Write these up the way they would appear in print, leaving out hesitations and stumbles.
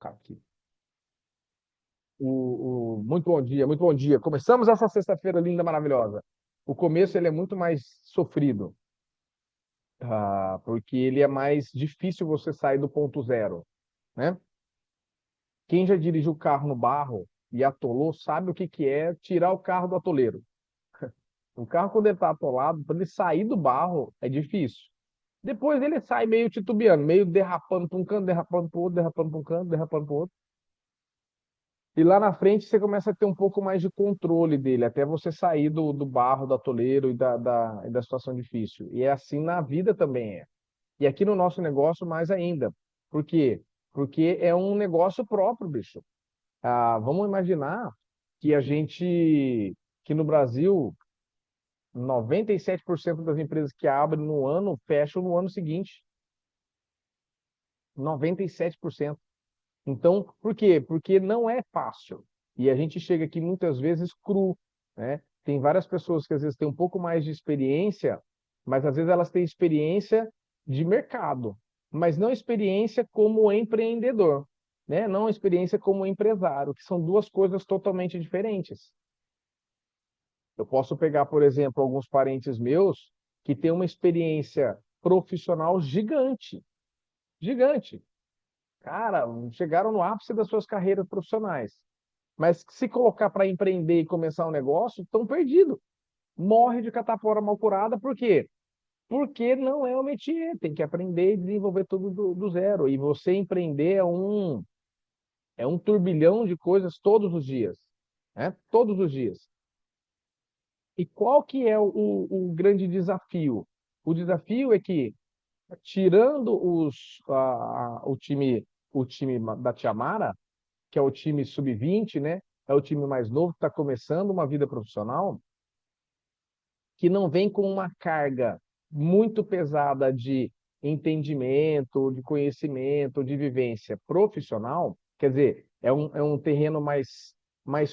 Aqui. Muito bom dia, muito bom dia. Começamos essa sexta-feira linda, maravilhosa. O começo ele é muito mais sofrido, porque ele é mais difícil você sair do ponto zero, né? Quem já dirigiu o carro no barro e atolou sabe o que que é tirar o carro do atoleiro. O carro, quando ele está atolado, para ele sair do barro, é difícil. Depois ele sai meio titubeando, meio derrapando para um canto, derrapando para o outro, derrapando para um canto, derrapando para o outro. E lá na frente você começa a ter um pouco mais de controle dele, até você sair do barro, do atoleiro e da situação difícil. E é assim na vida também é. E aqui no nosso negócio mais ainda. Por quê? Porque é um negócio próprio, bicho. Vamos imaginar que que no Brasil, 97% das empresas que abrem no ano fecham no ano seguinte. 97%. Então, por quê? Porque não é fácil. E a gente chega aqui muitas vezes cru, né? Tem várias pessoas que às vezes têm um pouco mais de experiência, mas às vezes elas têm experiência de mercado, mas não experiência como empreendedor, né? Não experiência como empresário, que são duas coisas totalmente diferentes. Eu posso pegar, por exemplo, alguns parentes meus que têm uma experiência profissional gigante, gigante. Cara, chegaram no ápice das suas carreiras profissionais. Mas se colocar para empreender e começar um negócio, estão perdidos. Morre de catapora mal curada, por quê? Porque não é o métier, tem que aprender e desenvolver tudo do zero. E você empreender é um turbilhão de coisas todos os dias, né? Todos os dias. E qual que é o grande desafio? O desafio é que, tirando o time da Tiamara, que é o time sub-20, né? É o time mais novo que está começando uma vida profissional, que não vem com uma carga muito pesada de entendimento, de conhecimento, de vivência profissional. Quer dizer, é um terreno mais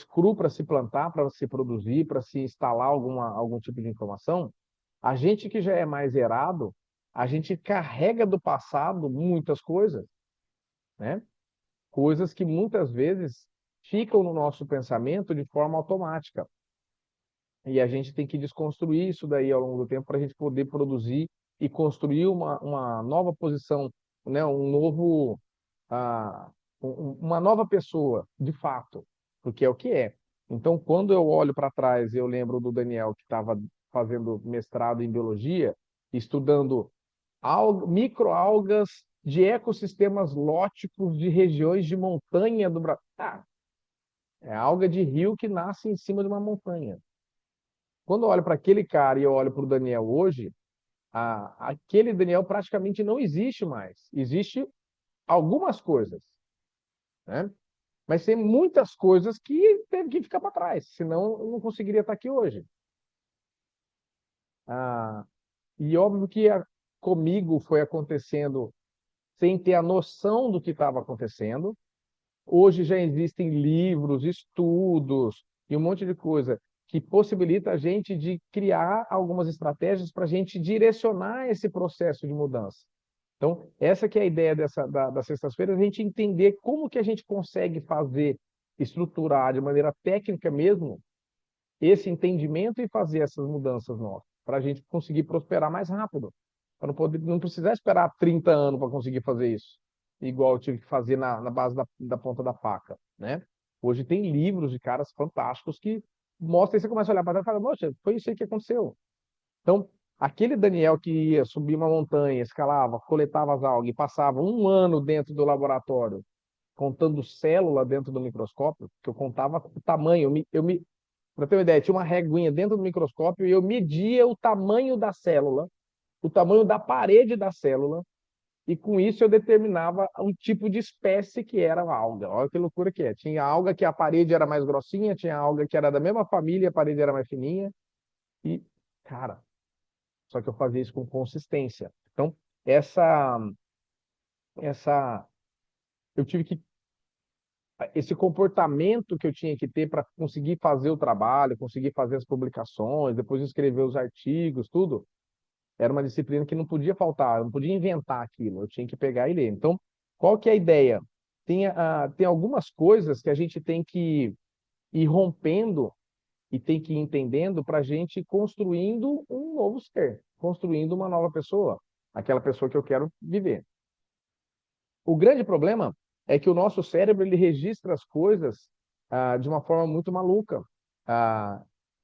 cru para se plantar, para se produzir, para se instalar algum tipo de informação. A gente que já é mais errado, a gente carrega do passado muitas coisas, né? Coisas que muitas vezes ficam no nosso pensamento de forma automática. E a gente tem que desconstruir isso daí ao longo do tempo para a gente poder produzir e construir uma nova posição, né? Ah, uma nova pessoa, de fato, porque é o que é. Então, quando eu olho para trás, eu lembro do Daniel que estava fazendo mestrado em biologia, estudando microalgas de ecossistemas lóticos de regiões de montanha do Brasil. É alga de rio que nasce em cima de uma montanha. Quando eu olho para aquele cara e eu olho para o Daniel hoje, aquele Daniel praticamente não existe mais. Existe algumas coisas, né? Mas tem muitas coisas que teve que ficar para trás, senão eu não conseguiria estar aqui hoje. Ah, e óbvio que comigo foi acontecendo sem ter a noção do que estava acontecendo. Hoje já existem livros, estudos e um monte de coisa que possibilita a gente de criar algumas estratégias para a gente direcionar esse processo de mudança. Então, essa que é a ideia das sextas-feiras, a gente entender como que a gente consegue fazer, estruturar de maneira técnica mesmo, esse entendimento e fazer essas mudanças nossas, para a gente conseguir prosperar mais rápido, para não precisar esperar 30 anos para conseguir fazer isso, igual eu tive que fazer na base da ponta da faca, né? Hoje tem livros de caras fantásticos que mostram, e você começa a olhar para trás e fala, nossa, foi isso aí que aconteceu. Então, aquele Daniel que ia subir uma montanha, escalava, coletava as algas e passava um ano dentro do laboratório, contando célula dentro do microscópio, que eu contava o tamanho, para ter uma ideia, tinha uma reguinha dentro do microscópio e eu media o tamanho da célula, o tamanho da parede da célula, e com isso eu determinava um tipo de espécie que era a alga. Olha que loucura que é. Tinha alga que a parede era mais grossinha, tinha alga que era da mesma família, a parede era mais fininha. E, cara, só que eu fazia isso com consistência. Então, essa, essa, eu tive que esse comportamento que eu tinha que ter para conseguir fazer o trabalho, conseguir fazer as publicações, depois escrever os artigos, tudo, era uma disciplina que não podia faltar, eu não podia inventar aquilo, eu tinha que pegar e ler. Então, qual que é a ideia? tem algumas coisas que a gente tem que ir rompendo e tem que ir entendendo para a gente ir construindo um novo ser, construindo uma nova pessoa, aquela pessoa que eu quero viver. O grande problema é que o nosso cérebro ele registra as coisas de uma forma muito maluca. Ah,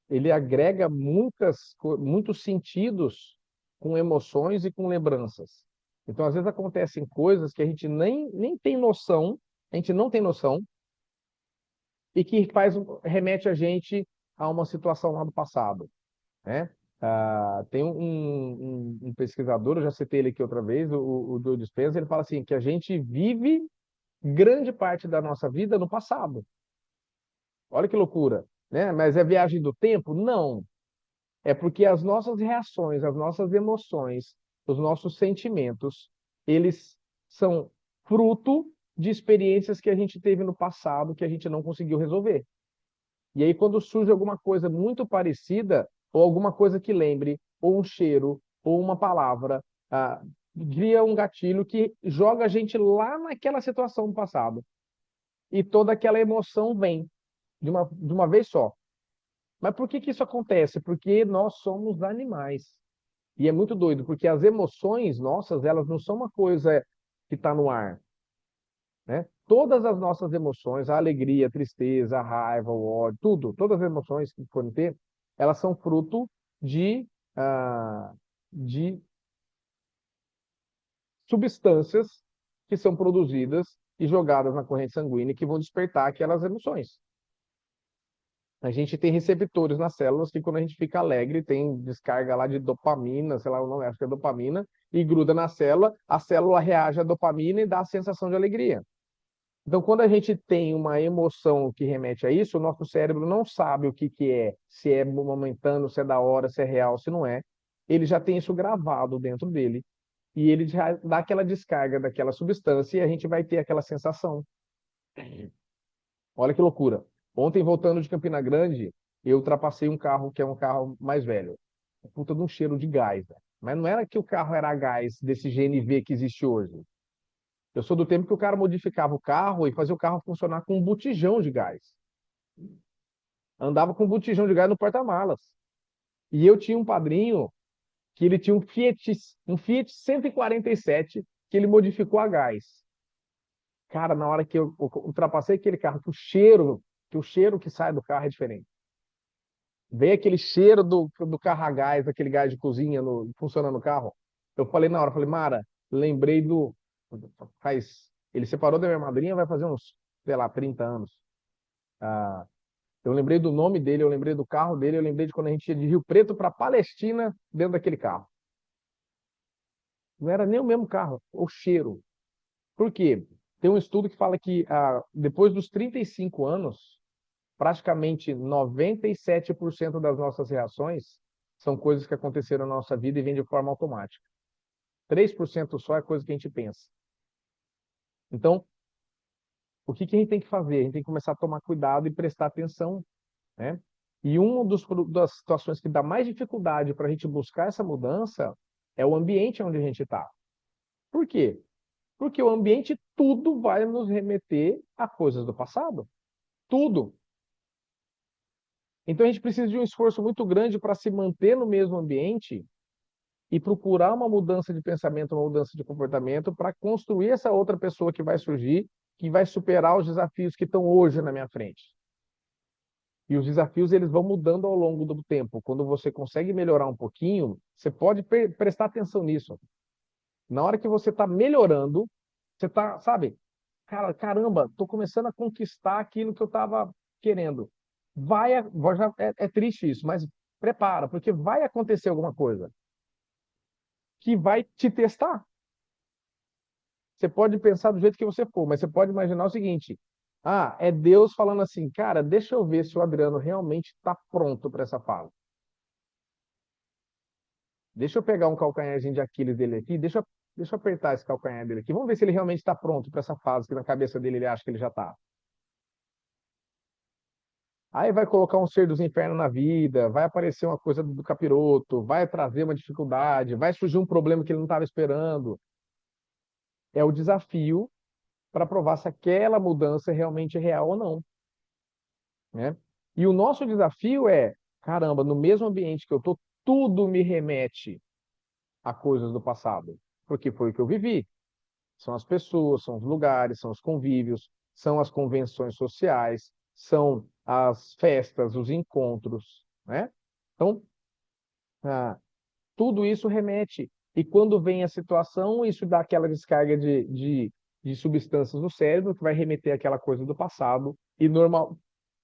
ele agrega muitos sentidos com emoções e com lembranças. Então, às vezes acontecem coisas que a gente nem tem noção, a gente não tem noção, e que remete a gente a uma situação lá do passado, né? Tem um pesquisador, eu já citei ele aqui outra vez, o Joe Dispenza, ele fala assim, que a gente vive grande parte da nossa vida no passado. Olha que loucura, né? Mas é viagem do tempo? Não. É porque as nossas reações, as nossas emoções, os nossos sentimentos, eles são fruto de experiências que a gente teve no passado que a gente não conseguiu resolver. E aí, quando surge alguma coisa muito parecida, ou alguma coisa que lembre, ou um cheiro, ou uma palavra, cria um gatilho que joga a gente lá naquela situação do passado. E toda aquela emoção vem de uma vez só. Mas por que que isso acontece? Porque nós somos animais. E é muito doido, porque as emoções nossas, elas não são uma coisa que está no ar, né? Todas as nossas emoções, a alegria, a tristeza, a raiva, o ódio, tudo, todas as emoções que forem ter, elas são fruto de, de substâncias que são produzidas e jogadas na corrente sanguínea que vão despertar aquelas emoções. A gente tem receptores nas células que quando a gente fica alegre, tem descarga lá de dopamina, sei lá o nome, acho que é dopamina, e gruda na célula, a célula reage à dopamina e dá a sensação de alegria. Então, quando a gente tem uma emoção que remete a isso, o nosso cérebro não sabe o que que é, se é momentâneo, se é da hora, se é real, se não é. Ele já tem isso gravado dentro dele e ele já dá aquela descarga daquela substância e a gente vai ter aquela sensação. Olha que loucura. Ontem, voltando de Campina Grande, eu ultrapassei um carro que é um carro mais velho. Puta de um cheiro de gás, né? Mas não era que o carro era a gás desse GNV que existe hoje. Eu sou do tempo que o cara modificava o carro e fazia o carro funcionar com um botijão de gás. Andava com um botijão de gás no porta-malas. E eu tinha um padrinho que ele tinha um Fiat 147 que ele modificou a gás. Cara, na hora que eu ultrapassei aquele carro, que o cheiro que sai do carro é diferente. Veio aquele cheiro do carro a gás, aquele gás de cozinha funcionando no carro. Eu falei na hora, falei, Mara, lembrei do. Ele separou da minha madrinha, vai fazer uns, sei lá, 30 anos. Ah, eu lembrei do nome dele, eu lembrei do carro dele, eu lembrei de quando a gente ia de Rio Preto para Palestina dentro daquele carro. Não era nem o mesmo carro, o cheiro. Por quê? Tem um estudo que fala que depois dos 35 anos, praticamente 97% das nossas reações são coisas que aconteceram na nossa vida e vêm de forma automática. 3% só é coisa que a gente pensa. Então, o que que a gente tem que fazer? A gente tem que começar a tomar cuidado e prestar atenção, né? E uma das situações que dá mais dificuldade para a gente buscar essa mudança é o ambiente onde a gente está. Por quê? Porque o ambiente tudo vai nos remeter a coisas do passado. Tudo. Então a gente precisa de um esforço muito grande para se manter no mesmo ambiente e procurar uma mudança de pensamento, uma mudança de comportamento para construir essa outra pessoa que vai surgir, que vai superar os desafios que estão hoje na minha frente. E os desafios eles vão mudando ao longo do tempo. Quando você consegue melhorar um pouquinho, você pode prestar atenção nisso. Na hora que você está melhorando, você está, sabe, cara, caramba, estou começando a conquistar aquilo que eu estava querendo. É triste isso, mas prepara, porque vai acontecer alguma coisa que vai te testar. Você pode pensar do jeito que você for, mas você pode imaginar o seguinte: é Deus falando assim, cara, deixa eu ver se o Adriano realmente está pronto para essa fase. Deixa eu pegar um calcanharzinho de Aquiles dele aqui, deixa eu apertar esse calcanhar dele aqui. Vamos ver se ele realmente está pronto para essa fase que na cabeça dele ele acha que ele já está. Aí vai colocar um ser dos infernos na vida, vai aparecer uma coisa do capiroto, vai trazer uma dificuldade, vai surgir um problema que ele não estava esperando. É o desafio para provar se aquela mudança é realmente real ou não, né? E o nosso desafio é, caramba, no mesmo ambiente que eu estou, tudo me remete a coisas do passado, porque foi o que eu vivi. São as pessoas, são os lugares, são os convívios, são as convenções sociais, são as festas, os encontros, né? Então, ah, tudo isso remete. E quando vem a situação, isso dá aquela descarga de substâncias no cérebro, que vai remeter àquela coisa do passado, e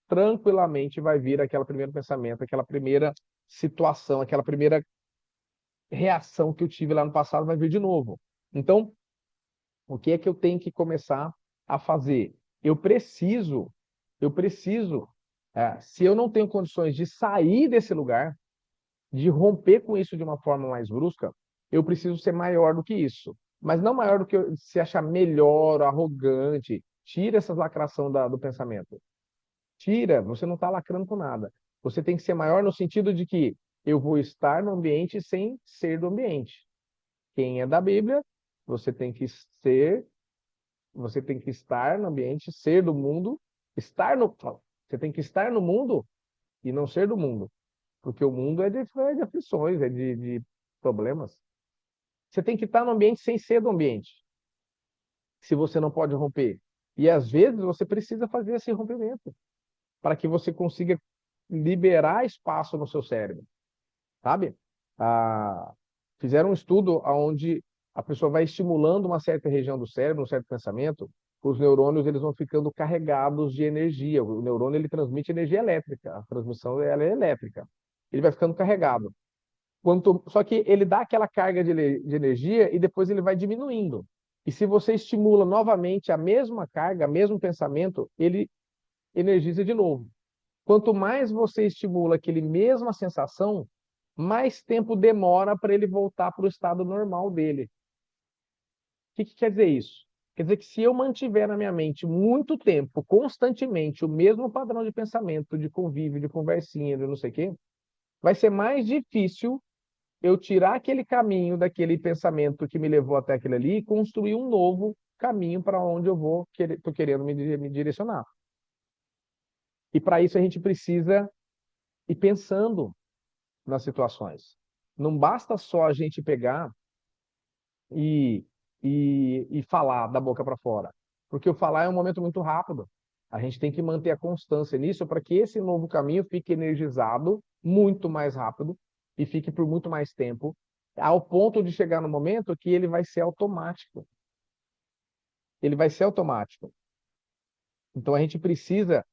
tranquilamente vai vir aquele primeiro pensamento, aquela primeira situação, aquela primeira reação que eu tive lá no passado vai vir de novo. Então, o que é que eu tenho que começar a fazer? Eu preciso, se eu não tenho condições de sair desse lugar, de romper com isso de uma forma mais brusca, eu preciso ser maior do que isso. Mas não maior do que se achar melhor, arrogante. Tira essa lacração do pensamento. Tira, você não está lacrando com nada. Você tem que ser maior no sentido de que eu vou estar no ambiente sem ser do ambiente. Quem é da Bíblia, você tem que ser, você tem que estar no ambiente, ser do mundo, você tem que estar no mundo e não ser do mundo, porque o mundo é de aflições, é de problemas. Você tem que estar no ambiente sem ser do ambiente, se você não pode romper. E às vezes você precisa fazer esse rompimento para que você consiga liberar espaço no seu cérebro, sabe? Ah, fizeram um estudo onde a pessoa vai estimulando uma certa região do cérebro, um certo pensamento, os neurônios eles vão ficando carregados de energia. O neurônio ele transmite energia elétrica, a transmissão ela é elétrica. Ele vai ficando carregado. Só que ele dá aquela carga de energia e depois ele vai diminuindo. E se você estimula novamente a mesma carga, o mesmo pensamento, ele energiza de novo. Quanto mais você estimula aquele mesma sensação, mais tempo demora para ele voltar para o estado normal dele. O que quer dizer isso? Quer dizer que se eu mantiver na minha mente muito tempo, constantemente, o mesmo padrão de pensamento, de convívio, de conversinha, de não sei o quê, vai ser mais difícil eu tirar aquele caminho daquele pensamento que me levou até aquele ali e construir um novo caminho para onde eu estou querendo me direcionar. E para isso a gente precisa ir pensando nas situações. Não basta só a gente pegar e, e falar da boca para fora, porque o falar é um momento muito rápido. A gente tem que manter a constância nisso para que esse novo caminho fique energizado muito mais rápido e fique por muito mais tempo, ao ponto de chegar no momento que ele vai ser automático. Ele vai ser automático. Então a gente precisa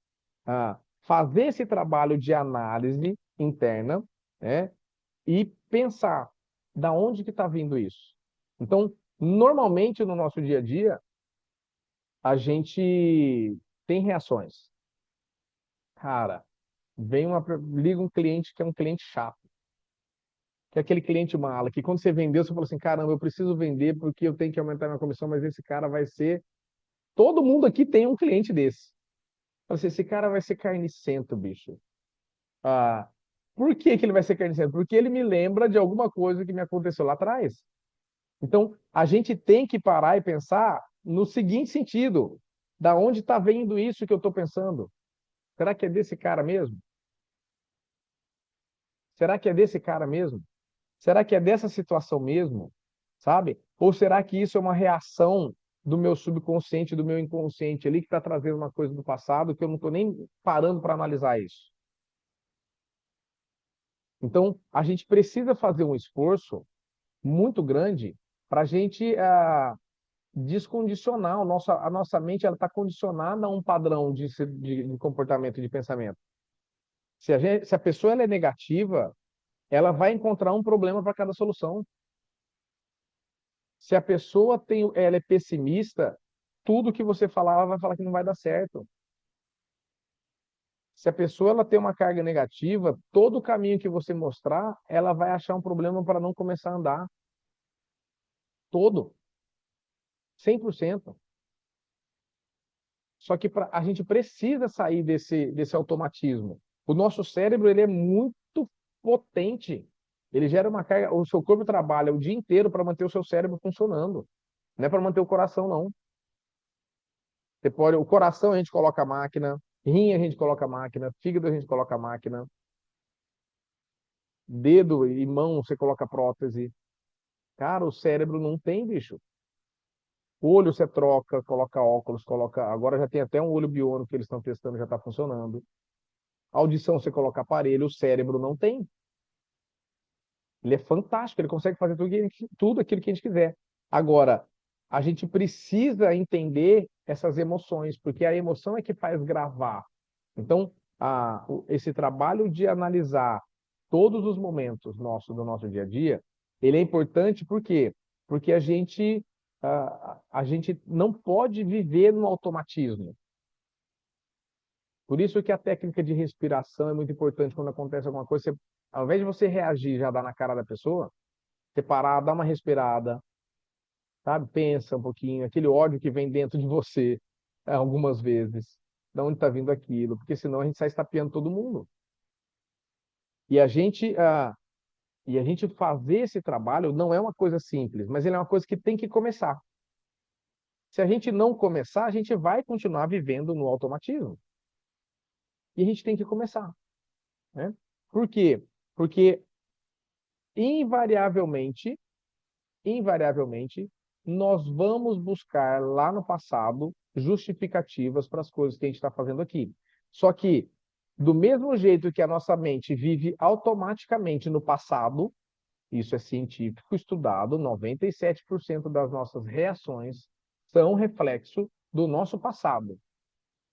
fazer esse trabalho de análise interna, né? E pensar da onde que está vindo isso. Então, normalmente no nosso dia a dia, a gente tem reações. Cara, liga um cliente que é um cliente chato, que é aquele cliente mala, que quando você vendeu, você falou assim, caramba, eu preciso vender porque eu tenho que aumentar minha comissão, mas esse cara vai ser... Todo mundo aqui tem um cliente desse. Fala assim, esse cara vai ser carnicento, bicho. Ah, por que que ele vai ser carnicento? Porque ele me lembra de alguma coisa que me aconteceu lá atrás. Então, a gente tem que parar e pensar no seguinte sentido: da onde está vindo isso que eu estou pensando? Será que é desse cara mesmo? Será que é desse cara mesmo? Será que é dessa situação mesmo? Sabe? Ou será que isso é uma reação do meu subconsciente, do meu inconsciente ali, que está trazendo uma coisa do passado que eu não estou nem parando para analisar isso? Então, a gente precisa fazer um esforço muito grande para a gente descondicionar a nossa mente, ela está condicionada a um padrão de comportamento e de pensamento. Se a pessoa ela é negativa, ela vai encontrar um problema para cada solução. Se a pessoa ela é pessimista, tudo que você falar, ela vai falar que não vai dar certo. Se a pessoa ela tem uma carga negativa, todo o caminho que você mostrar, ela vai achar um problema para não começar a andar. Todo, 100%. Só que a gente precisa sair desse automatismo. O nosso cérebro ele é muito potente. Ele gera uma carga. O seu corpo trabalha o dia inteiro para manter o seu cérebro funcionando. Não é para manter o coração, não. Você pode, o coração a gente coloca a máquina, rim a gente coloca a máquina, fígado a gente coloca a máquina, dedo e mão você coloca prótese. Cara, o cérebro não tem, bicho. O olho você troca, coloca óculos, coloca. Agora já tem até um olho biônico que eles estão testando, já está funcionando. A audição você coloca aparelho, o cérebro não tem. Ele é fantástico, ele consegue fazer tudo aquilo que a gente quiser. Agora, a gente precisa entender essas emoções, porque a emoção é que faz gravar. Então, esse trabalho de analisar todos os momentos do nosso dia a dia, ele é importante por quê? Porque a gente não pode viver no automatismo. Por isso que a técnica de respiração é muito importante quando acontece alguma coisa. Você, ao invés de você reagir já dar na cara da pessoa, você parar, dar uma respirada, sabe? Pensa um pouquinho, aquele ódio que vem dentro de você, algumas vezes, de onde está vindo aquilo, porque senão a gente sai estapeando todo mundo. E a gente fazer esse trabalho não é uma coisa simples, mas ele é uma coisa que tem que começar. Se a gente não começar, a gente vai continuar vivendo no automatismo. E a gente tem que começar, né? Por quê? Porque invariavelmente, invariavelmente, nós vamos buscar lá no passado justificativas para as coisas que a gente está fazendo aqui. Só que, do mesmo jeito que a nossa mente vive automaticamente no passado, isso é científico, estudado, 97% das nossas reações são reflexo do nosso passado.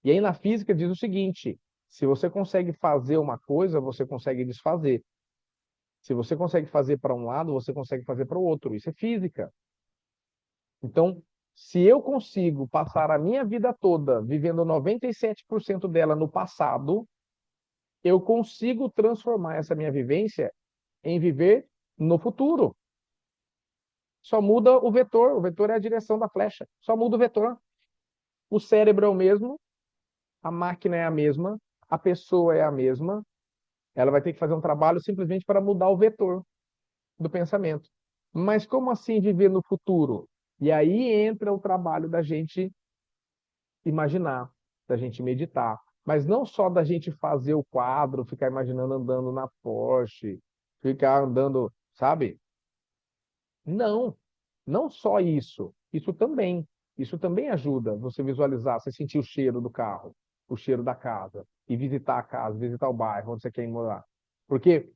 E aí na física diz o seguinte: se você consegue fazer uma coisa, você consegue desfazer. Se você consegue fazer para um lado, você consegue fazer para o outro. Isso é física. Então, se eu consigo passar a minha vida toda vivendo 97% dela no passado, eu consigo transformar essa minha vivência em viver no futuro. Só muda o vetor é a direção da flecha. Só muda o vetor. O cérebro é o mesmo, a máquina é a mesma, a pessoa é a mesma. Ela vai ter que fazer um trabalho simplesmente para mudar o vetor do pensamento. Mas como assim viver no futuro? E aí entra o trabalho da gente imaginar, da gente meditar. Mas não só da gente fazer o quadro, ficar imaginando andando na Porsche, ficar andando, sabe? Não, não só isso. Isso também. Isso também ajuda você visualizar, você sentir o cheiro do carro, o cheiro da casa, e visitar a casa, visitar o bairro onde você quer ir morar. Porque,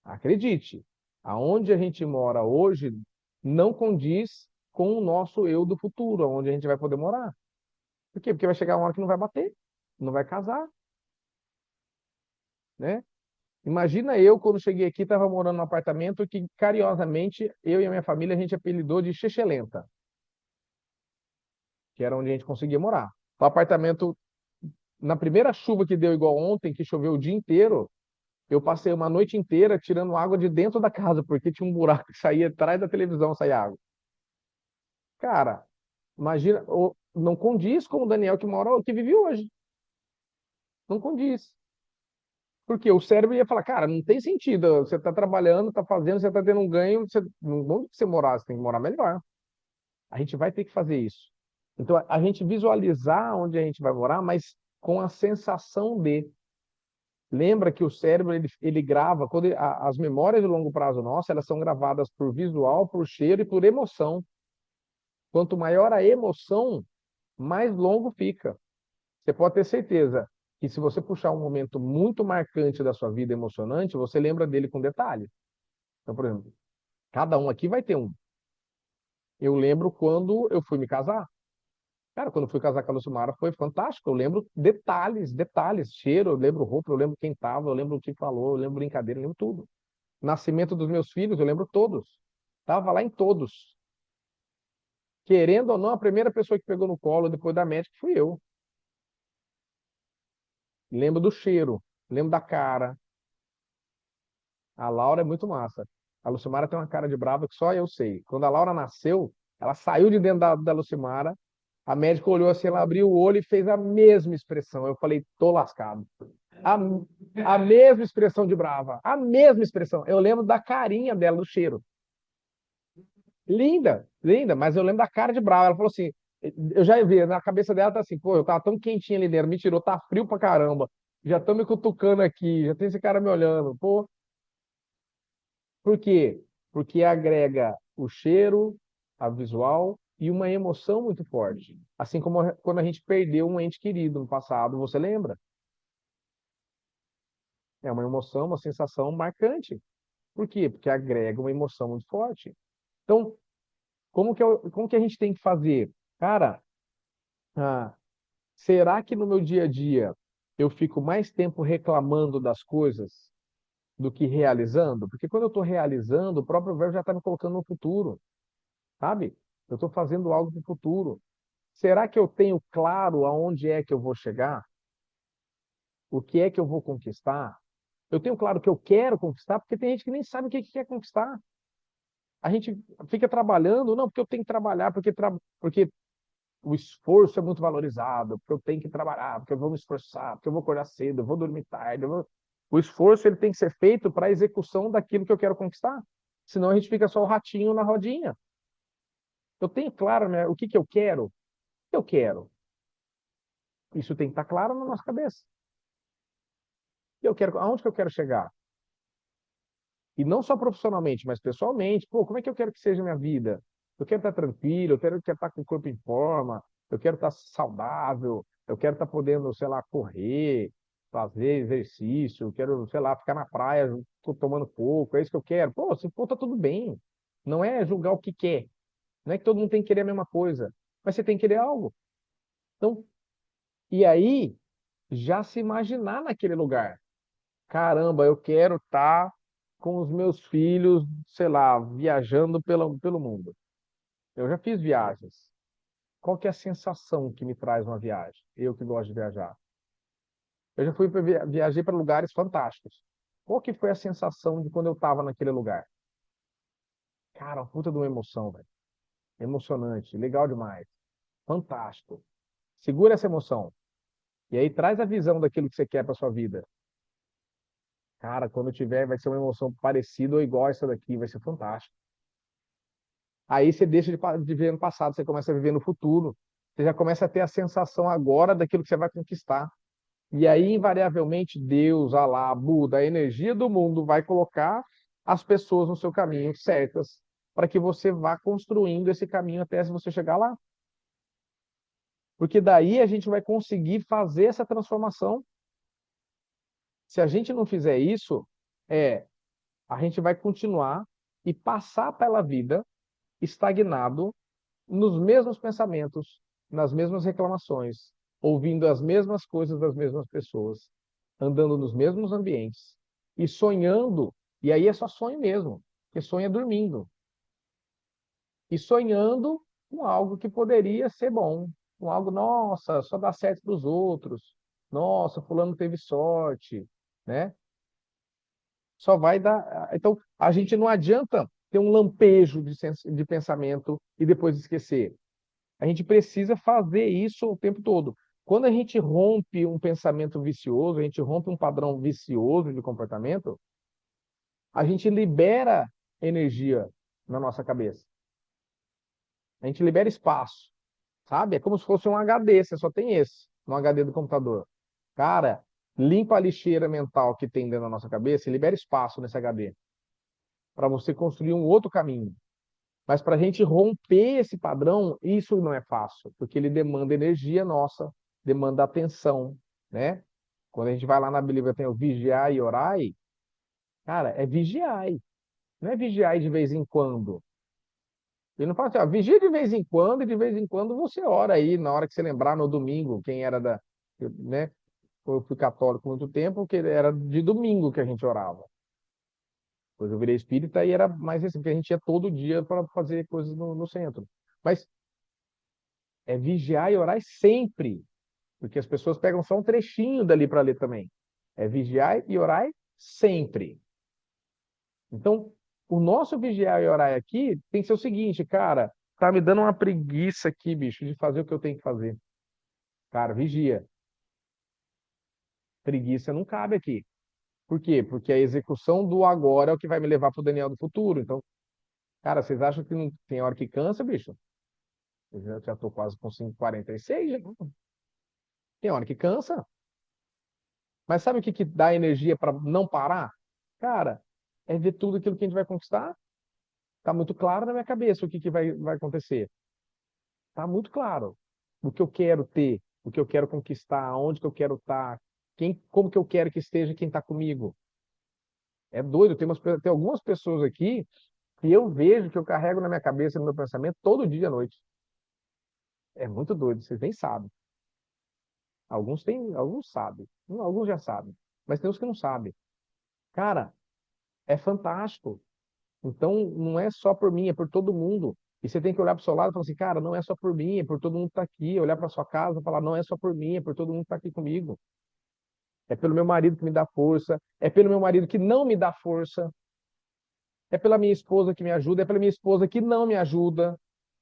acredite, aonde a gente mora hoje não condiz com o nosso eu do futuro, onde a gente vai poder morar. Por quê? Porque vai chegar uma hora que não vai bater, não vai casar, né? Imagina eu, quando cheguei aqui, estava morando num apartamento que, carinhosamente, eu e a minha família, a gente apelidou de Xexelenta, que era onde a gente conseguia morar. O apartamento, na primeira chuva que deu igual ontem, que choveu o dia inteiro, eu passei uma noite inteira tirando água de dentro da casa, porque tinha um buraco que saía atrás da televisão, saía água. Cara, imagina, não condiz com o Daniel que mora, que vive hoje. Não condiz. Porque o cérebro ia falar, cara, não tem sentido. Você está trabalhando, está fazendo, você está tendo um ganho, você, onde você morar? Você tem que morar melhor. A gente vai ter que fazer isso. Então, a gente visualizar onde a gente vai morar, mas com a sensação de. Lembra que o cérebro ele grava, as memórias de longo prazo nossas, elas são gravadas por visual, por cheiro e por emoção. Quanto maior a emoção, mais longo fica. Você pode ter certeza que se você puxar um momento muito marcante da sua vida emocionante, você lembra dele com detalhe. Então, por exemplo, cada um aqui vai ter um. Eu lembro quando eu fui me casar. Cara, quando eu fui casar com a Lucimara foi fantástico. Eu lembro detalhes, detalhes, cheiro, eu lembro roupa, eu lembro quem tava, eu lembro o que falou, eu lembro brincadeira, eu lembro tudo. Nascimento dos meus filhos, eu lembro todos. Tava lá em todos. Querendo ou não, a primeira pessoa que pegou no colo depois da médica fui eu. Lembro do cheiro, lembro da cara. A Laura é muito massa. A Lucimara tem uma cara de brava que só eu sei. Quando a Laura nasceu, ela saiu de dentro da Lucimara, a médica olhou assim, ela abriu o olho e fez a mesma expressão. Eu falei, tô lascado. A, a mesma expressão de brava, a mesma expressão. Eu lembro da carinha dela, do cheiro. Linda, linda, mas eu lembro da cara de brava. Ela falou assim, Eu já vi, na cabeça dela tá assim, pô, eu tava tão quentinho ali dentro, me tirou, tá frio pra caramba. Já estão me cutucando aqui, já tem esse cara me olhando. Pô, por quê? Porque agrega o cheiro, a visual e uma emoção muito forte. Assim como quando a gente perdeu um ente querido no passado, você lembra? É uma emoção, uma sensação marcante. Por quê? Porque agrega uma emoção muito forte. Então, como que a gente tem que fazer? Cara, ah, será que no meu dia a dia eu fico mais tempo reclamando das coisas do que realizando? Porque quando eu estou realizando, o próprio verbo já está me colocando no futuro, sabe? Eu estou fazendo algo para o futuro. Será que eu tenho claro aonde é que eu vou chegar? O que é que eu vou conquistar? Eu tenho claro que eu quero conquistar, porque tem gente que nem sabe o que quer conquistar. A gente fica trabalhando, não, porque eu tenho que trabalhar, porque o esforço é muito valorizado, porque eu tenho que trabalhar, porque eu vou me esforçar, porque eu vou acordar cedo, eu vou dormir tarde. O esforço ele tem que ser feito para a execução daquilo que eu quero conquistar. Senão a gente fica só o ratinho na rodinha. Eu tenho claro, né, o que que eu quero? O que eu quero? Isso tem que estar claro na nossa cabeça. Eu quero, aonde que eu quero chegar? E não só profissionalmente, mas pessoalmente. Pô, como é que eu quero que seja a minha vida? Eu quero estar tranquilo, quero estar com o corpo em forma, eu quero estar saudável, eu quero estar podendo, sei lá, correr, fazer exercício, eu quero, sei lá, ficar na praia tomando coco, é isso que eu quero. Pô, se for, tá tudo bem. Não é julgar o que quer. Não é que todo mundo tem que querer a mesma coisa, mas você tem que querer algo. Então, e aí, já se imaginar naquele lugar. Caramba, eu quero estar com os meus filhos, sei lá, viajando pelo mundo. Eu já fiz viagens. Qual que é a sensação que me traz uma viagem? Eu que gosto de viajar. Eu já fui viajei para lugares fantásticos. Qual que foi a sensação de quando eu estava naquele lugar? Cara, uma puta de uma emoção, velho. Emocionante, legal demais. Fantástico. Segura essa emoção. E aí traz a visão daquilo que você quer para sua vida. Cara, quando tiver, vai ser uma emoção parecida ou igual a essa daqui, vai ser fantástico. Aí você deixa de viver no passado, você começa a viver no futuro. Você já começa a ter a sensação agora daquilo que você vai conquistar. E aí, invariavelmente, Deus, Alá, Buda, a energia do mundo vai colocar as pessoas no seu caminho certas para que você vá construindo esse caminho até você chegar lá. Porque daí a gente vai conseguir fazer essa transformação. Se a gente não fizer isso, é, a gente vai continuar e passar pela vida estagnado nos mesmos pensamentos, nas mesmas reclamações, ouvindo as mesmas coisas das mesmas pessoas, andando nos mesmos ambientes e sonhando, e aí é só sonho mesmo, porque sonho é dormindo, e sonhando com algo que poderia ser bom, com algo, nossa, só dá certo para os outros, nossa, fulano teve sorte, né? Só vai dar. Então, a gente não adianta ter um lampejo de pensamento e depois esquecer. A gente precisa fazer isso o tempo todo. Quando a gente rompe um pensamento vicioso, a gente rompe um padrão vicioso de comportamento, a gente libera energia na nossa cabeça. A gente libera espaço, sabe? É como se fosse um HD, você só tem esse no HD do computador. Cara, limpa a lixeira mental que tem dentro da nossa cabeça e libera espaço nesse HD para você construir um outro caminho. Mas para a gente romper esse padrão, isso não é fácil, porque ele demanda energia nossa, demanda atenção, né? Quando a gente vai lá na Bíblia, tem o vigiar e orai, cara, é vigiai, não é vigiai de vez em quando. Ele não fala assim, ó, vigia de vez em quando e de vez em quando você ora aí, na hora que você lembrar, no domingo, quem era né? Eu fui católico há muito tempo, que era de domingo que a gente orava. Depois eu virei espírita e era mais assim, porque a gente ia todo dia para fazer coisas no centro. Mas é vigiar e orar sempre, porque as pessoas pegam só um trechinho dali para ler também. É vigiar e orar sempre. Então, o nosso vigiar e orar aqui tem que ser o seguinte, cara, tá me dando uma preguiça aqui, bicho, de fazer o que eu tenho que fazer. Cara, vigia. Preguiça não cabe aqui. Por quê? Porque a execução do agora é o que vai me levar para o Daniel do futuro. Então, cara, vocês acham que não tem hora que cansa, bicho? Eu já estou quase com 5,46, já. Tem hora que cansa. Mas sabe o que que dá energia para não parar? Cara, é ver tudo aquilo que a gente vai conquistar. Tá muito claro na minha cabeça o que que vai acontecer. Tá muito claro o que eu quero ter, o que eu quero conquistar, onde que eu quero estar, como que eu quero que esteja quem está comigo. É doido, tem algumas pessoas aqui que eu vejo, que eu carrego na minha cabeça, no meu pensamento, todo dia à noite. É muito doido, vocês nem sabem. Alguns sabem, alguns já sabem, mas tem uns que não sabem. Cara, é fantástico. Então, não é só por mim, é por todo mundo. E você tem que olhar para o seu lado e falar assim, cara, não é só por mim, é por todo mundo que está aqui. Olhar para sua casa e falar, não é só por mim, é por todo mundo que está aqui comigo. É pelo meu marido que me dá força, é pelo meu marido que não me dá força, é pela minha esposa que me ajuda, é pela minha esposa que não me ajuda.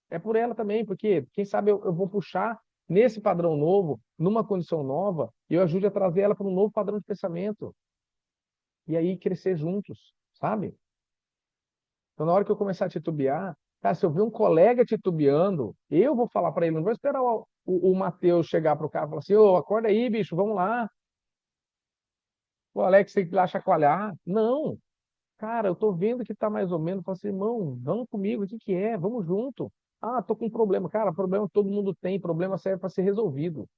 É por ela também, porque quem sabe eu vou puxar nesse padrão novo, numa condição nova, e eu ajude a trazer ela para um novo padrão de pensamento. E aí crescer juntos, sabe? Então, na hora que eu começar a titubear, cara, se eu ver um colega titubeando, eu vou falar para ele, não vou esperar o Matheus chegar para o cara e falar assim, ô, acorda aí, bicho, vamos lá. O Alex tem que ir lá chacoalhar. Não, cara, eu tô vendo que tá mais ou menos. Fala assim, irmão, vamos comigo, o que que é? Vamos junto. Ah, tô com um problema. Cara, problema todo mundo tem, problema serve para ser resolvido.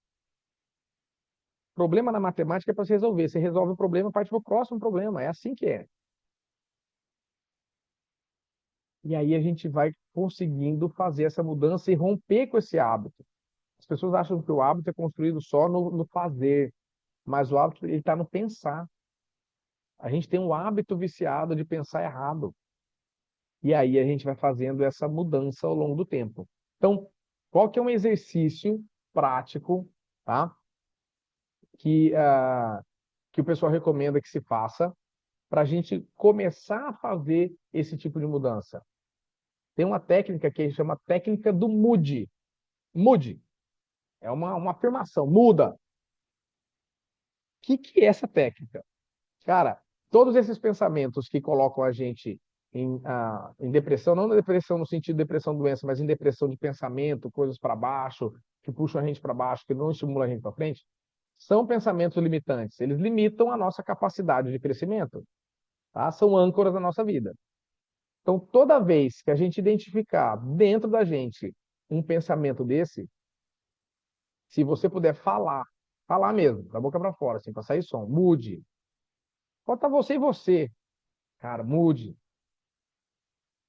Problema na matemática é para se resolver. Você resolve o problema, parte para o próximo problema. É assim que é. E aí a gente vai conseguindo fazer essa mudança e romper com esse hábito. As pessoas acham que o hábito é construído só no fazer, mas o hábito ele está no pensar. A gente tem um hábito viciado de pensar errado. E aí a gente vai fazendo essa mudança ao longo do tempo. Então, qual que é um exercício prático, tá? Que o pessoal recomenda que se faça para a gente começar a fazer esse tipo de mudança? Tem uma técnica que chama técnica do mude. Mude. É uma afirmação. Muda. O que é essa técnica? Cara, todos esses pensamentos que colocam a gente em depressão, não na depressão no sentido de depressão doença, mas em depressão de pensamento, coisas para baixo, que puxam a gente para baixo, que não estimulam a gente para frente, são pensamentos limitantes. Eles limitam a nossa capacidade de crescimento, tá? São âncoras da nossa vida. Então, toda vez que a gente identificar dentro da gente um pensamento desse, se você puder falar mesmo, da boca para fora, assim, para sair som, mude. Pode estar você e você, cara, mude.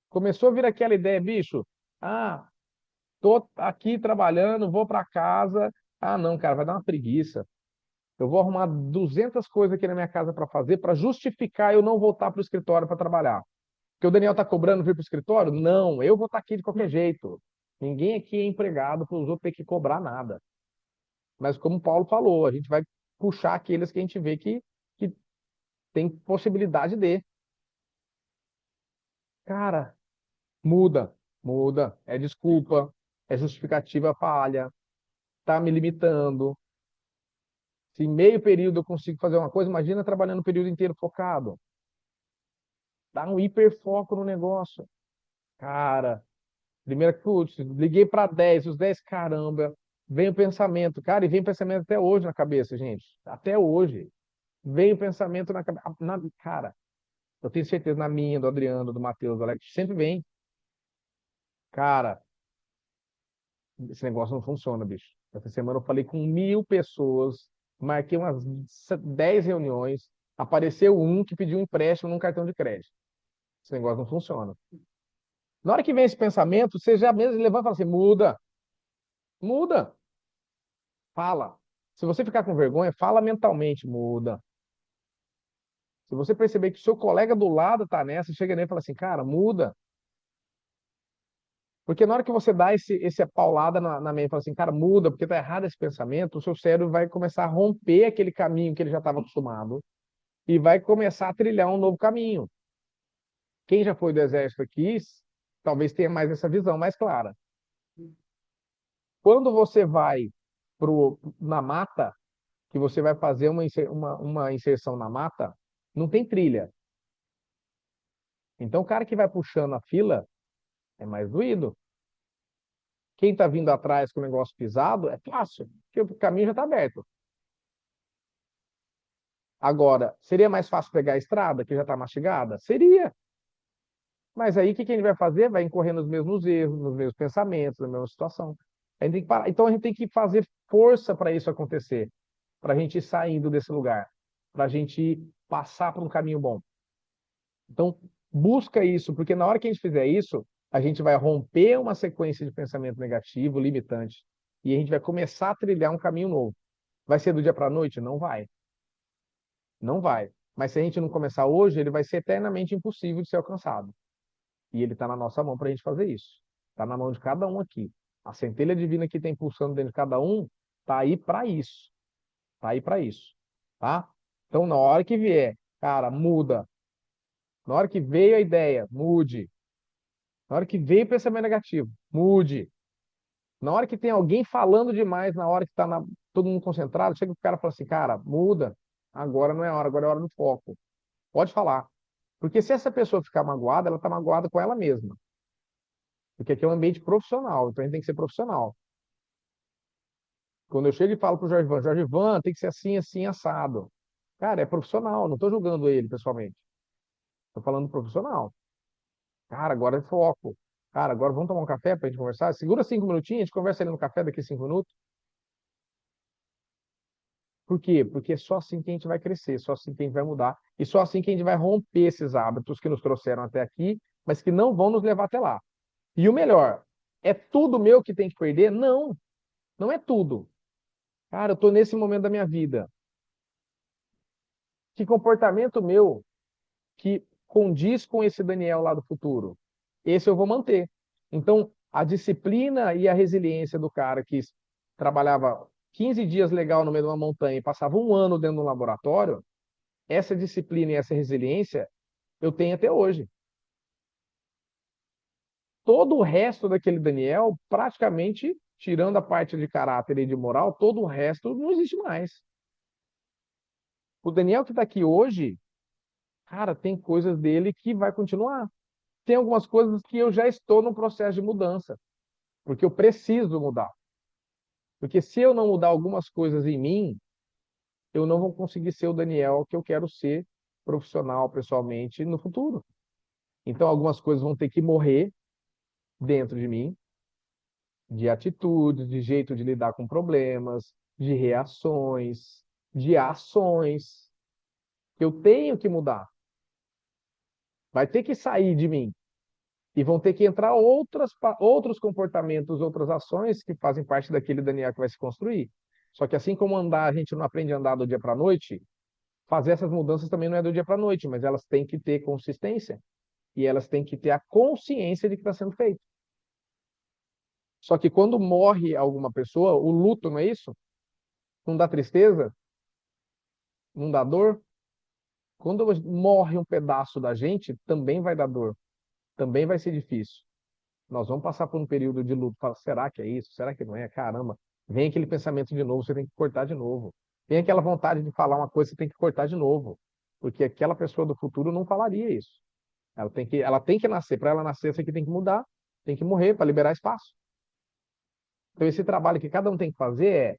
Começou a vir aquela ideia, bicho. Ah, tô aqui trabalhando, vou para casa. Ah, não, cara, vai dar uma preguiça. Eu vou arrumar 200 coisas aqui na minha casa para fazer para justificar eu não voltar para o escritório para trabalhar. Porque o Daniel tá cobrando vir para o escritório? Não, eu vou estar aqui de qualquer jeito. Ninguém aqui é empregado para os outros ter que cobrar nada. Mas como o Paulo falou, a gente vai puxar aqueles que a gente vê que tem possibilidade de. Cara, muda, muda. É desculpa, é justificativa falha, tá me limitando. Se em meio período eu consigo fazer uma coisa, imagina trabalhando o período inteiro focado. Dá um hiperfoco no negócio. Cara, primeira, putz, liguei para 10, os 10 caramba, vem o pensamento. Cara, e vem pensamento até hoje na cabeça, gente. Até hoje. Vem o pensamento na cabeça. Cara, eu tenho certeza na minha, do Adriano, do Matheus, do Alex, sempre vem. Cara, esse negócio não funciona, bicho. Essa semana eu falei com 1.000 pessoas, marquei umas 10 reuniões, apareceu um que pediu um empréstimo num cartão de crédito. Esse negócio não funciona. Na hora que vem esse pensamento, você já mesmo levanta e fala assim: muda, muda, fala. Se você ficar com vergonha, fala mentalmente, muda. Se você perceber que o seu colega do lado tá nessa, chega nele e fala assim, cara, muda. Porque na hora que você dá esse paulada na mente, fala assim, cara, muda, porque tá errado esse pensamento, o seu cérebro vai começar a romper aquele caminho que ele já estava acostumado e vai começar a trilhar um novo caminho. Quem já foi do exército aqui, talvez tenha mais essa visão mais clara. Quando você vai na mata, que você vai fazer uma inserção na mata, não tem trilha. Então o cara que vai puxando a fila é mais doído. Quem está vindo atrás com o negócio pisado é fácil, porque o caminho já está aberto. Agora, seria mais fácil pegar a estrada, que já está mastigada? Seria. Mas aí o que que a gente vai fazer? Vai incorrer nos mesmos erros, nos mesmos pensamentos, na mesma situação. A gente tem que parar. Então a gente tem que fazer força para isso acontecer, para a gente ir saindo desse lugar, para a gente passar por um caminho bom. Então, busca isso, porque na hora que a gente fizer isso, a gente vai romper uma sequência de pensamento negativo, limitante, e a gente vai começar a trilhar um caminho novo. Vai ser do dia para a noite? Não vai. Não vai. Mas se a gente não começar hoje, ele vai ser eternamente impossível de ser alcançado. E ele está na nossa mão para a gente fazer isso. Está na mão de cada um aqui. A centelha divina que está impulsando dentro de cada um está aí para isso. Está aí para isso. Tá? Então, na hora que vier, cara, muda. Na hora que veio a ideia, mude. Na hora que veio o pensamento negativo, mude. Na hora que tem alguém falando demais, na hora que está todo mundo concentrado, chega o cara e fala assim, cara, muda. Agora não é hora, agora é hora do foco. Pode falar. Porque se essa pessoa ficar magoada, ela está magoada com ela mesma. Porque aqui é um ambiente profissional, então a gente tem que ser profissional. Quando eu chego e falo pro Jorge Ivan, tem que ser assim, assim, assado. Cara, é profissional, não estou julgando ele pessoalmente. Estou falando profissional. Cara, agora é foco. Cara, agora vamos tomar um café para a gente conversar? Segura 5 minutinhos, a gente conversa ali no café daqui a 5 minutos. Por quê? Porque é só assim que a gente vai crescer, só assim que a gente vai mudar, e só assim que a gente vai romper esses hábitos que nos trouxeram até aqui, mas que não vão nos levar até lá. E o melhor, é tudo meu que tem que perder? Não, não é tudo. Cara, eu estou nesse momento da minha vida. Que comportamento meu que condiz com esse Daniel lá do futuro? Esse eu vou manter. Então, a disciplina e a resiliência do cara que trabalhava 15 dias legal no meio de uma montanha e passava um ano dentro de um laboratório, essa disciplina e essa resiliência eu tenho até hoje. Todo o resto daquele Daniel, praticamente, tirando a parte de caráter e de moral, todo o resto não existe mais. O Daniel que está aqui hoje, cara, tem coisas dele que vai continuar. Tem algumas coisas que eu já estou no processo de mudança, porque eu preciso mudar. Porque se eu não mudar algumas coisas em mim, eu não vou conseguir ser o Daniel que eu quero ser profissional, pessoalmente, no futuro. Então, algumas coisas vão ter que morrer dentro de mim, de atitudes, de jeito de lidar com problemas, de reações, de ações, que eu tenho que mudar. Vai ter que sair de mim. E vão ter que entrar outros comportamentos, outras ações que fazem parte daquele Daniel que vai se construir. Só que assim como andar, a gente não aprende a andar do dia para a noite, fazer essas mudanças também não é do dia para a noite, mas elas têm que ter consistência e elas têm que ter a consciência de que está sendo feito. Só que quando morre alguma pessoa, o luto, não é isso? Não dá tristeza? Não dá dor? Quando morre um pedaço da gente, também vai dar dor, também vai ser difícil. Nós vamos passar por um período de luto. Fala, será que é isso? Será que não é? Caramba, vem aquele pensamento de novo, você tem que cortar de novo. Vem aquela vontade de falar uma coisa, você tem que cortar de novo. Porque aquela pessoa do futuro não falaria isso. Ela tem que nascer. Para ela nascer, isso aqui tem que mudar, tem que morrer para liberar espaço. Então, esse trabalho que cada um tem que fazer é,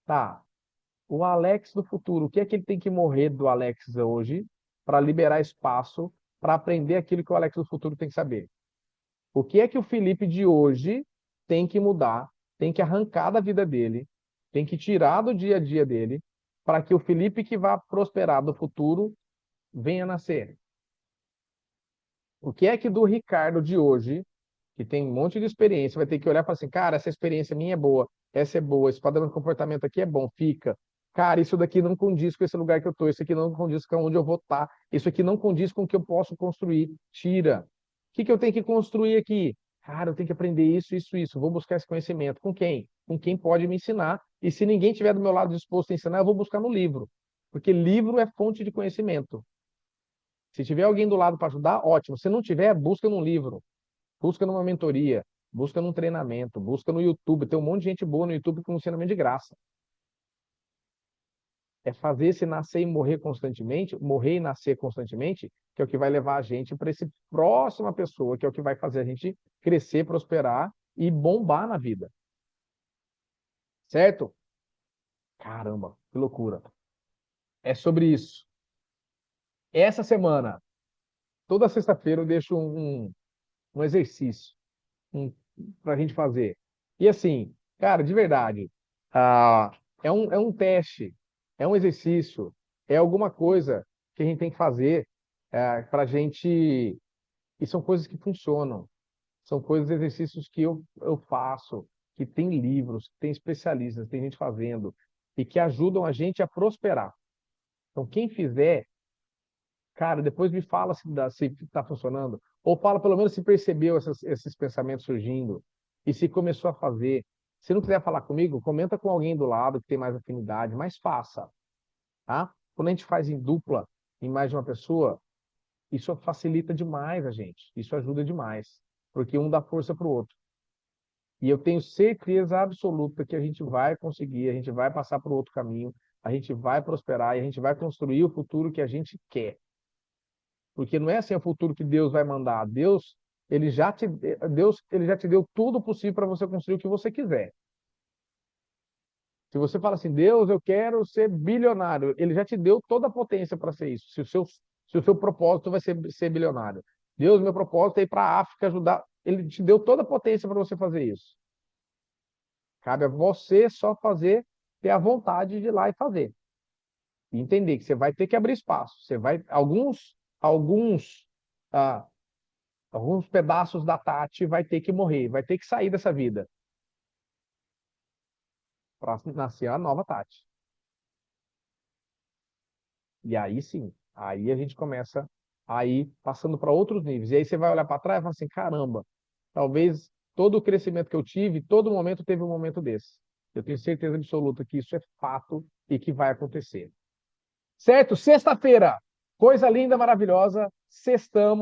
tá, o Alex do futuro, o que é que ele tem que morrer do Alex hoje para liberar espaço para aprender aquilo que o Alex do futuro tem que saber? O que é que o Felipe de hoje tem que mudar, tem que arrancar da vida dele, tem que tirar do dia a dia dele, para que o Felipe que vai prosperar do futuro venha nascer? O que é que do Ricardo de hoje, que tem um monte de experiência, vai ter que olhar e falar assim, cara, essa experiência minha é boa, essa é boa, esse padrão de comportamento aqui é bom, fica. Cara, isso daqui não condiz com esse lugar que eu estou, isso aqui não condiz com onde eu vou estar, isso aqui não condiz com o que eu posso construir, tira. O que que eu tenho que construir aqui? Cara, eu tenho que aprender isso, isso, isso. Vou buscar esse conhecimento. Com quem? Com quem pode me ensinar. E se ninguém estiver do meu lado disposto a ensinar, eu vou buscar no livro. Porque livro é fonte de conhecimento. Se tiver alguém do lado para ajudar, ótimo. Se não tiver, busca num livro, busca numa mentoria, busca num treinamento, busca no YouTube. Tem um monte de gente boa no YouTube com ensinamento de graça. É fazer esse nascer e morrer constantemente, morrer e nascer constantemente, que é o que vai levar a gente para essa próxima pessoa, que é o que vai fazer a gente crescer, prosperar e bombar na vida. Certo? Caramba, que loucura. É sobre isso. Essa semana, toda sexta-feira, eu deixo um exercício para a gente fazer. E assim, cara, de verdade, é um teste, é um exercício, é alguma coisa que a gente tem que fazer para a gente. E são coisas que funcionam. São coisas, exercícios que eu faço, que tem livros, que tem especialistas, tem gente fazendo, e que ajudam a gente a prosperar. Então, quem fizer, cara, depois me fala se está funcionando, ou fala pelo menos se percebeu esses pensamentos surgindo, e se começou a fazer. Se não quiser falar comigo, comenta com alguém do lado que tem mais afinidade, mas faça, tá? Quando a gente faz em dupla, em mais de uma pessoa, isso facilita demais a gente, isso ajuda demais, porque um dá força para o outro. E eu tenho certeza absoluta que a gente vai conseguir, a gente vai passar por outro caminho, a gente vai prosperar e a gente vai construir o futuro que a gente quer. Porque não é assim o futuro que Deus vai mandar. Deus, ele já te deu tudo possível para você construir o que você quiser. Se você fala assim, Deus, eu quero ser bilionário, ele já te deu toda a potência para ser isso. Se o seu propósito vai ser bilionário. Deus, meu propósito é ir para a África ajudar. Ele te deu toda a potência para você fazer isso. Cabe a você só fazer, ter a vontade de ir lá e fazer. E entender que você vai ter que abrir espaço. Você vai, ah, alguns pedaços da Tati vai ter que morrer, vai ter que sair dessa vida para nascer a nova Tati. E aí sim, aí a gente começa a ir passando para outros níveis. E aí você vai olhar para trás e falar assim, caramba, talvez todo o crescimento que eu tive, todo momento teve um momento desse. Eu tenho certeza absoluta que isso é fato e que vai acontecer. Certo? Sexta-feira, coisa linda, maravilhosa, sextamos.